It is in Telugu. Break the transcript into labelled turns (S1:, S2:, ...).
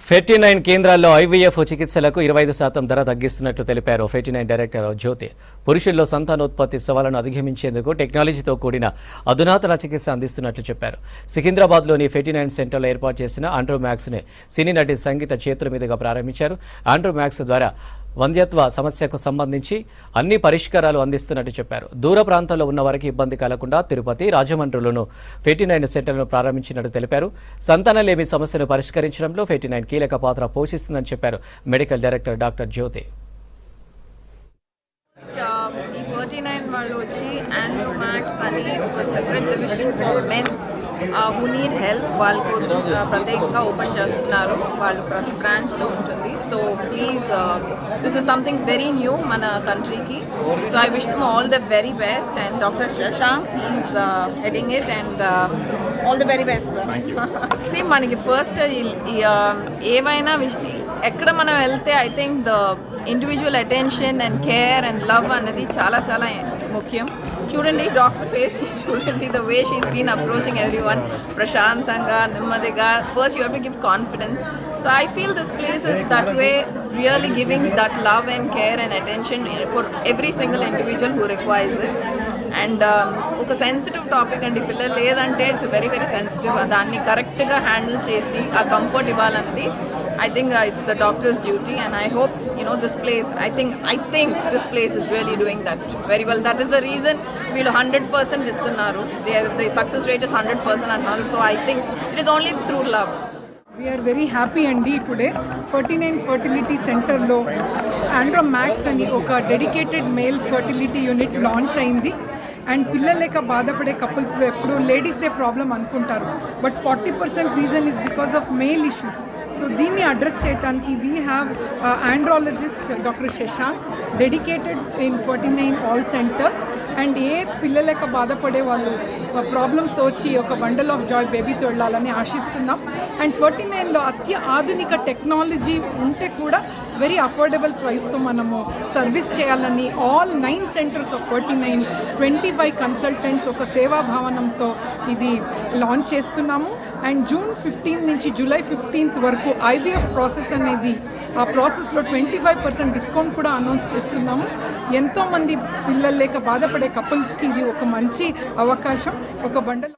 S1: ఫెర్టినైన్ కేంద్రాల్లో ఐవీఎఫ్ చికిత్సలకు 25% ధర తగ్గిస్తున్నట్లు తెలిపారు ఫెర్టినైన్ డైరెక్టర్ జ్యోతి. పురుషుల్లో సంతానోత్పత్తి సవాళ్లను అధిగమించేందుకు టెక్నాలజీతో కూడిన అధునాతన చికిత్స అందిస్తున్నట్లు చెప్పారు. సికింద్రాబాద్లోని ఫెర్టినైన్ సెంటర్లో ఏర్పాటు చేసిన ఆండ్రోమాక్స్ని సినీ నటి సంగీత చేతుల మీదుగా ప్రారంభించారు. ఆండ్రోమాక్స్ ద్వారా వంధ్యత్వ సమస్యకు సంబంధించి అన్ని పరిష్కారాలు అందిస్తున్నట్టు చెప్పారు. దూర ప్రాంతాల్లో ఉన్న వారికి ఇబ్బంది కలగకుండా తిరుపతి, రాజమండ్రిలోనూ ఫెర్టినైన్ సెంటర్ను ప్రారంభించినట్టు తెలిపారు. సంతానలేమి సమస్యను పరిష్కరించడంలో ఫెర్టినైన్ కీలక పాత్ర పోషిస్తుందని చెప్పారు మెడికల్ డైరెక్టర్ డాక్టర్ జ్యోతి.
S2: ఈ 49 వాళ్ళు వచ్చి ఆండ్రోమాక్స్ అని ఒక separate division for men who need help వాళ్ళ కోసం ప్రత్యేకంగా ఓపెన్ చేస్తున్నారు. వాళ్ళు ప్రతి బ్రాంచ్లో ఉంటుంది. So please this is something very new మన కంట్రీకి. So I wish them all the very best and doctor Shashank is heading it and all the very best. See మనకి ఫస్ట్ ఏమైనా ఎక్కడ మనం వెళ్తే I think the individual attention and care and love అనేది చాలా చాలా ముఖ్యం. చూడండి డాక్టర్ ఫేస్ని చూడండి, the way she's been approaching everyone ప్రశాంతంగా నెమ్మదిగా. First you have to give confidence. So I feel this place is that way, really giving that love and care and attention for every single individual who requires it. And ఒక సెన్సిటివ్ టాపిక్ అండి, పిల్లలు లేదంటే ఇట్స్ వెరీ వెరీ సెన్సిటివ్. దాన్ని కరెక్ట్గా హ్యాండిల్ చేసి ఆ comfort ఇవ్వాలన్నది I think it's the doctor's duty, and I hope this place. I think this place is really doing that very well. That is the reason we'll 100% istunnaru. The success rate is 100% annaru. So I think it is only through love.
S3: We are very happy today 49 fertility center lo Andromax ani oka dedicated male fertility unit launch ayindi. And పిల్లలు లేక బాధపడే కపుల్స్లో ఎప్పుడు లేడీస్దే ప్రాబ్లం అనుకుంటారు, but 40% reason is because of male issues. So దీన్ని అడ్రస్ చేయడానికి we have andrologist doctor Shashank dedicated in 49 all centres. And ఏ పిల్లలు లేక బాధపడే వాళ్ళు ప్రాబ్లమ్స్తో వచ్చి ఒక బండల్ ఆఫ్ జాయ్ బేబీతో వెళ్ళాలని ఆశిస్తున్నాం. అండ్ 49లో ఆధునిక టెక్నాలజీ ఉంటే కూడా వెరీ అఫోర్డబుల్ ప్రైస్తో మనము సర్వీస్ చేయాలని ఆల్ 9 సెంటర్స్ ఆఫ్ 49 25 కన్సల్టెంట్స్ ఒక సేవా భావనంతో ఇది లాంచ్ చేస్తున్నాము. అండ్ జూన్ 15 నుంచి జూలై 15 వరకు ఐవీఎఫ్ ప్రాసెస్ అనేది, ఆ ప్రాసెస్లో 25% డిస్కౌంట్ కూడా అనౌన్స్ చేస్తున్నాము. ఎంతోమంది పిల్లలు లేక బాధపడే కపుల్స్కి ఇది ఒక మంచి అవకాశం. ఒక బండల్